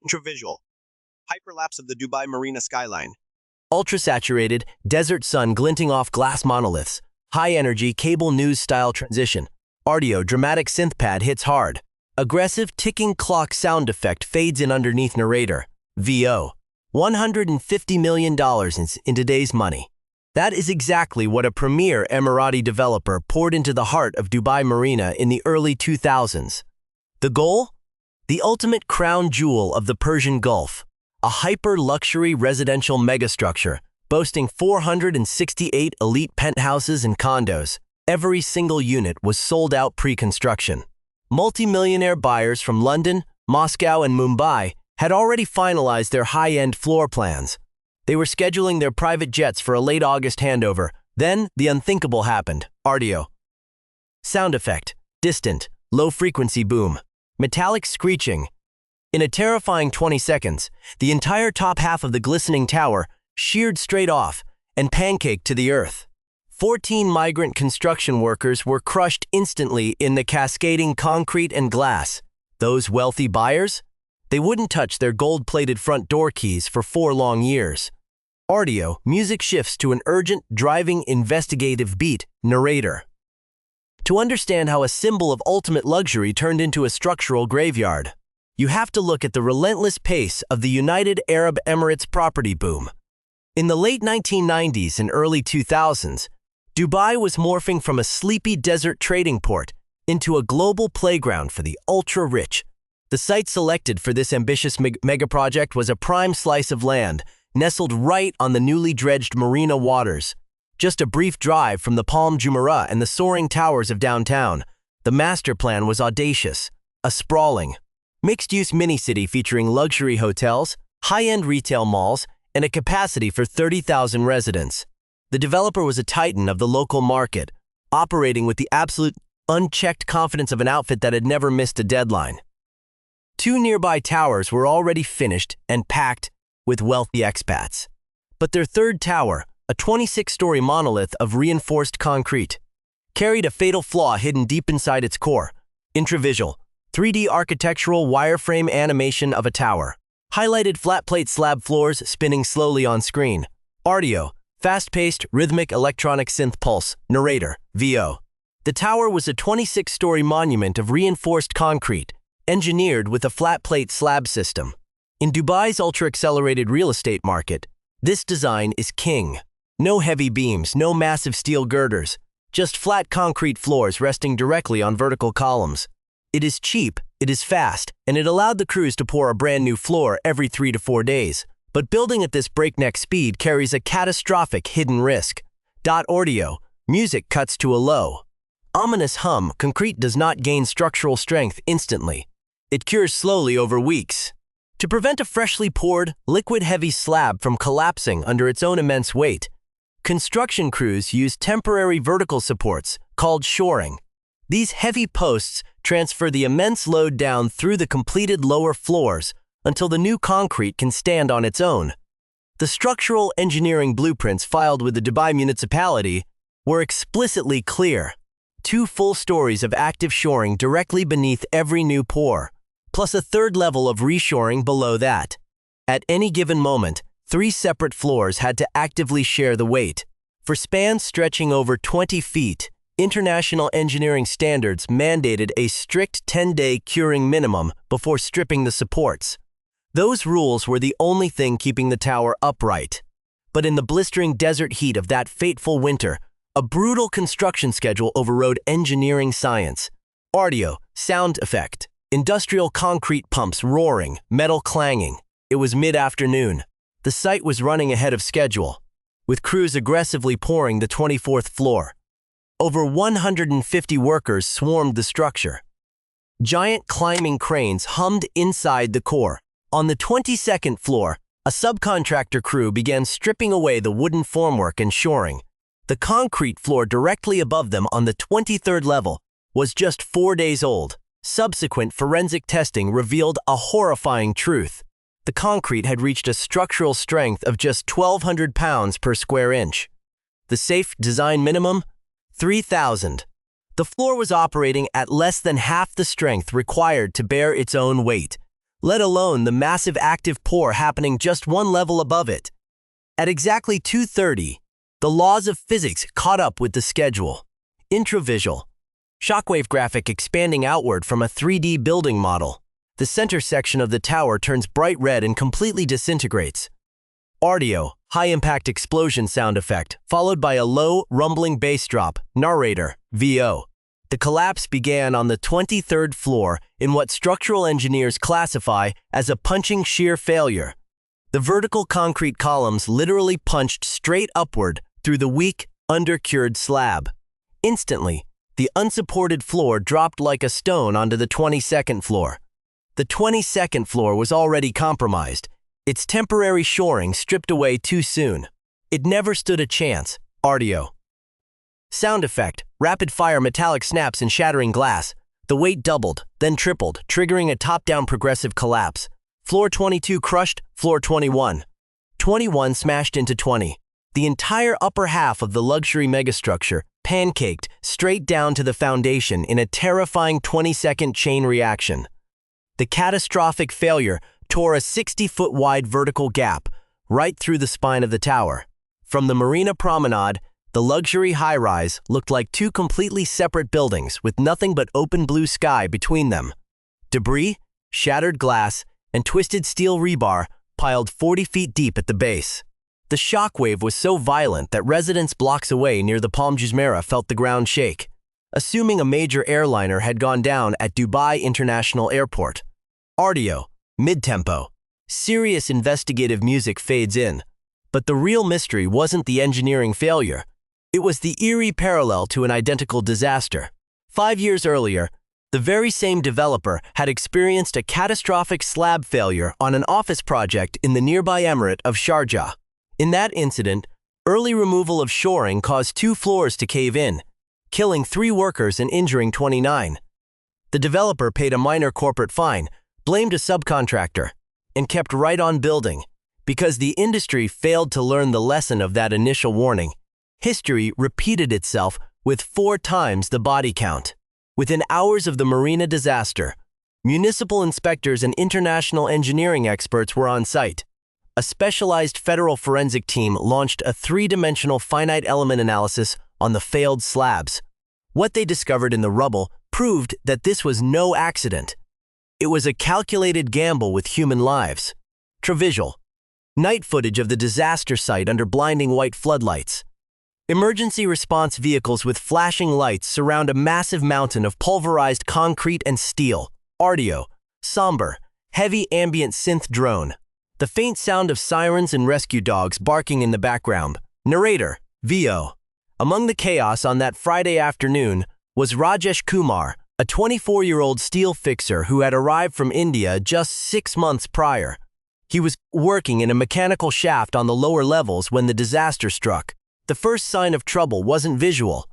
Intravisual. Hyperlapse of the Dubai Marina skyline. Ultra-saturated, desert sun glinting off glass monoliths. High-energy, cable news-style transition. Audio, dramatic synth pad hits hard. Aggressive, ticking clock sound effect fades in underneath narrator. VO. $150 million in today's money. That is exactly what a premier Emirati developer poured into the heart of Dubai Marina in the early 2000s. The goal? The ultimate crown jewel of the Persian Gulf. A hyper-luxury residential megastructure boasting 468 elite penthouses and condos. Every single unit was sold out pre-construction. Multi-millionaire buyers from London, Moscow, and Mumbai had already finalized their high-end floor plans. They were scheduling their private jets for a late August handover. Then, the unthinkable happened. Audio. Sound effect. Distant, low-frequency boom. Metallic screeching. In a terrifying 20 seconds, the entire top half of the glistening tower sheared straight off and pancaked to the earth. 14 migrant construction workers were crushed instantly in the cascading concrete and glass. Those wealthy buyers? They wouldn't touch their gold-plated front door keys for 4 long years. Audio, music shifts to an urgent, driving, investigative beat, narrator. To understand how a symbol of ultimate luxury turned into a structural graveyard, you have to look at the relentless pace of the United Arab Emirates property boom. In the late 1990s and early 2000s, Dubai was morphing from a sleepy desert trading port into a global playground for the ultra-rich. The site selected for this ambitious megaproject was a prime slice of land, nestled right on the newly dredged Marina waters. Just a brief drive from the Palm Jumeirah and the soaring towers of downtown, the master plan was audacious, a sprawling, mixed-use mini-city featuring luxury hotels, high-end retail malls, and a capacity for 30,000 residents. The developer was a titan of the local market, operating with the absolute, unchecked confidence of an outfit that had never missed a deadline. 2 nearby towers were already finished and packed with wealthy expats. But their third tower, a 26-story monolith of reinforced concrete, carried a fatal flaw hidden deep inside its core. Intravisual, 3D architectural wireframe animation of a tower. Highlighted flat-plate slab floors spinning slowly on screen. Audio, fast-paced, rhythmic electronic synth pulse. Narrator, VO. The tower was a 26-story monument of reinforced concrete, engineered with a flat-plate slab system. In Dubai's ultra-accelerated real estate market, this design is king. No heavy beams, no massive steel girders, just flat concrete floors resting directly on vertical columns. It is cheap, it is fast, and it allowed the crews to pour a brand new floor every 3 to 4 days. But building at this breakneck speed carries a catastrophic hidden risk. Audio, music cuts to a low. Ominous hum. Concrete does not gain structural strength instantly. It cures slowly over weeks. To prevent a freshly poured, liquid-heavy slab from collapsing under its own immense weight, construction crews use temporary vertical supports called shoring. These heavy posts transfer the immense load down through the completed lower floors until the new concrete can stand on its own. The structural engineering blueprints filed with the Dubai municipality were explicitly clear. 2 full stories of active shoring directly beneath every new pour, plus a third level of reshoring below that. At any given moment, 3 separate floors had to actively share the weight. For spans stretching over 20 feet, international engineering standards mandated a strict 10-day curing minimum before stripping the supports. Those rules were the only thing keeping the tower upright. But in the blistering desert heat of that fateful winter, a brutal construction schedule overrode engineering science. Audio, sound effect, industrial concrete pumps roaring, metal clanging. It was mid-afternoon. The site was running ahead of schedule, with crews aggressively pouring the 24th floor. Over 150 workers swarmed the structure. Giant climbing cranes hummed inside the core. On the 22nd floor, a subcontractor crew began stripping away the wooden formwork and shoring. The concrete floor directly above them on the 23rd level was just 4 days old. Subsequent forensic testing revealed a horrifying truth. The concrete had reached a structural strength of just 1,200 pounds per square inch. The safe design minimum? 3,000. The floor was operating at less than half the strength required to bear its own weight. let alone the massive active pour happening just one level above it. At exactly 2:30, the laws of physics caught up with the schedule. Intravisual. Shockwave graphic expanding outward from a 3D building model. The center section of the tower turns bright red and completely disintegrates. Audio, high-impact explosion sound effect, followed by a low, rumbling bass drop, narrator, VO. The collapse began on the 23rd floor in what structural engineers classify as a punching shear failure. The vertical concrete columns literally punched straight upward through the weak, undercured slab. Instantly, the unsupported floor dropped like a stone onto the 22nd floor. The 22nd floor was already compromised, its temporary shoring stripped away too soon. It never stood a chance. Audio. Sound effect, rapid-fire metallic snaps and shattering glass. The weight doubled, then tripled, triggering a top-down progressive collapse. Floor 22 crushed, floor 21. 21 smashed into 20. The entire upper half of the luxury megastructure pancaked straight down to the foundation in a terrifying 20-second chain reaction. The catastrophic failure tore a 60-foot wide vertical gap right through the spine of the tower. From the Marina promenade, the luxury high-rise looked like two completely separate buildings with nothing but open blue sky between them. Debris, shattered glass, and twisted steel rebar piled 40 feet deep at the base. The shockwave was so violent that residents blocks away near the Palm Jumeirah felt the ground shake, assuming a major airliner had gone down at Dubai International Airport. Audio, mid-tempo. Serious investigative music fades in. But the real mystery wasn't the engineering failure. It was the eerie parallel to an identical disaster. 5 years earlier, the very same developer had experienced a catastrophic slab failure on an office project in the nearby emirate of Sharjah. In that incident, early removal of shoring caused 2 floors to cave in, killing 3 workers and injuring 29. The developer paid a minor corporate fine, blamed a subcontractor, and kept right on building. Because the industry failed to learn the lesson of that initial warning, history repeated itself with 4 times the body count. Within hours of the Marina disaster, municipal inspectors and international engineering experts were on site. A specialized federal forensic team launched a 3-dimensional finite element analysis on the failed slabs. What they discovered in the rubble proved that this was no accident. It was a calculated gamble with human lives. Travasual. Night footage of the disaster site under blinding white floodlights. Emergency response vehicles with flashing lights surround a massive mountain of pulverized concrete and steel. Audio. Somber, heavy ambient synth drone. The faint sound of sirens and rescue dogs barking in the background. Narrator. VO. Among the chaos on that Friday afternoon was Rajesh Kumar, a 24-year-old steel fixer who had arrived from India just 6 months prior. He was working in a mechanical shaft on the lower levels when the disaster struck. The first sign of trouble wasn't visual.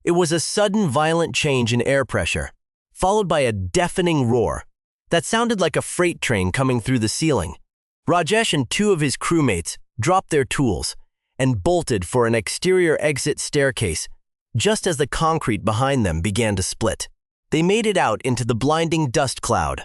It was a sudden violent change in air pressure, followed by a deafening roar that sounded like a freight train coming through the ceiling. Rajesh and 2 of his crewmates dropped their tools and bolted for an exterior exit staircase just as the concrete behind them began to split. They made it out into the blinding dust cloud.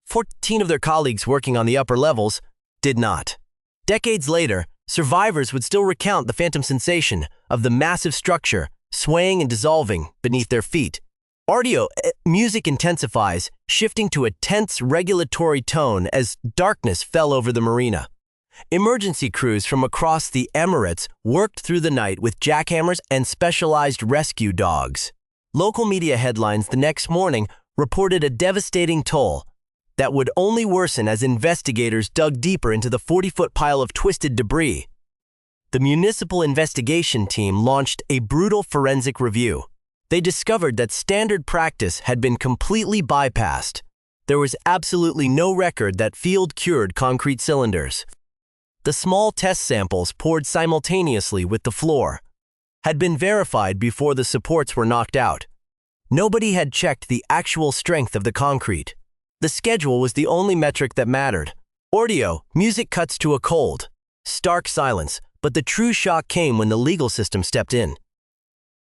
14 of their colleagues working on the upper levels did not. Decades later, survivors would still recount the phantom sensation of the massive structure swaying and dissolving beneath their feet. Audio music intensifies, shifting to a tense regulatory tone as darkness fell over the marina. Emergency crews from across the Emirates worked through the night with jackhammers and specialized rescue dogs. Local media headlines the next morning reported a devastating toll that would only worsen as investigators dug deeper into the 40-foot pile of twisted debris. The municipal investigation team launched a brutal forensic review. They discovered that standard practice had been completely bypassed. There was absolutely no record that field-cured concrete cylinders. The small test samples poured simultaneously with the floor had been verified before the supports were knocked out. Nobody had checked the actual strength of the concrete. The schedule was the only metric that mattered. Audio, music cuts to a cold, stark silence, but the true shock came when the legal system stepped in.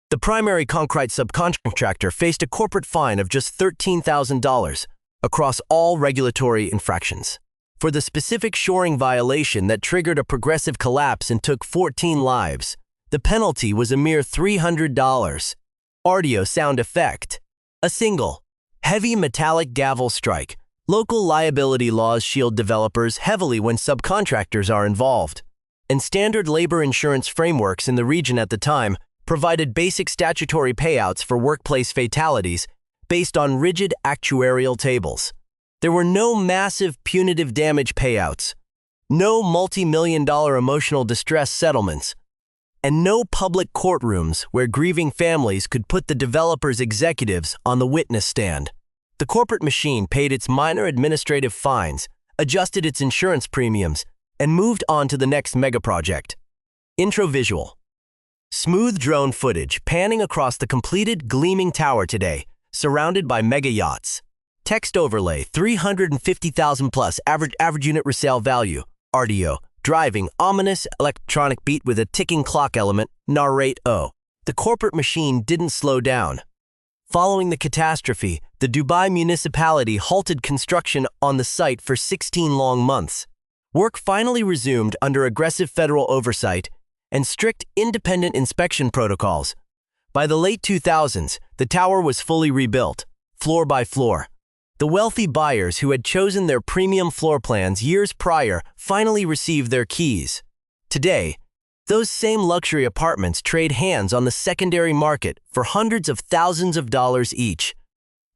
The primary concrete subcontractor faced a corporate fine of just $13,000, across all regulatory infractions. For the specific shoring violation that triggered a progressive collapse and took 14 lives, the penalty was a mere $300. Audio sound effect. A single, heavy metallic gavel strike. Local liability laws shield developers heavily when subcontractors are involved, and standard labor insurance frameworks in the region at the time provided basic statutory payouts for workplace fatalities based on rigid actuarial tables. There were no massive punitive damage payouts, no multi-million-dollar emotional distress settlements, and no public courtrooms where grieving families could put the developer's executives on the witness stand. The corporate machine paid its minor administrative fines, adjusted its insurance premiums, and moved on to the next megaproject. Intro visual. Smooth drone footage panning across the completed gleaming tower today, surrounded by mega yachts. Text overlay, 350,000 plus average unit resale value. RDO, driving ominous electronic beat with a ticking clock element. Narrate O. The corporate machine didn't slow down. Following the catastrophe, the Dubai municipality halted construction on the site for 16 long months. Work finally resumed under aggressive federal oversight and strict independent inspection protocols. By the late 2000s, the tower was fully rebuilt, floor by floor. The wealthy buyers who had chosen their premium floor plans years prior finally received their keys. Today, those same luxury apartments trade hands on the secondary market for hundreds of thousands of dollars each.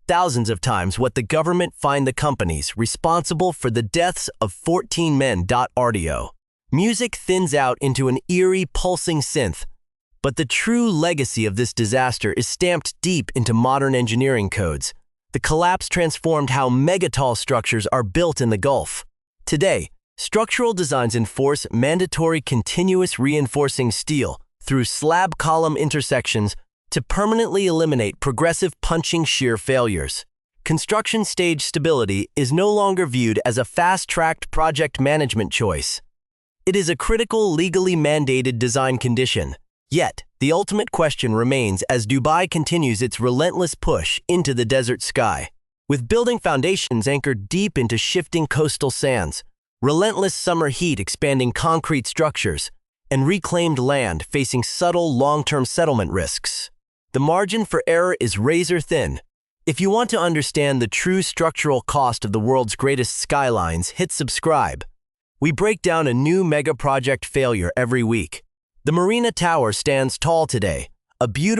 Thousands of times what the government fined the companies responsible for the deaths of 14 men. RDO. Music thins out into an eerie, pulsing synth, but the true legacy of this disaster is stamped deep into modern engineering codes. The collapse transformed how megatall structures are built in the Gulf. Today, structural designs enforce mandatory continuous reinforcing steel through slab column intersections to permanently eliminate progressive punching shear failures. Construction stage stability is no longer viewed as a fast-tracked project management choice. It is a critical, legally mandated design condition. Yet, the ultimate question remains as Dubai continues its relentless push into the desert sky. With building foundations anchored deep into shifting coastal sands, relentless summer heat expanding concrete structures, and reclaimed land facing subtle long-term settlement risks, the margin for error is razor thin. If you want to understand the true structural cost of the world's greatest skylines, hit subscribe. We break down a new mega project failure every week. The Marina Tower stands tall today, a beautiful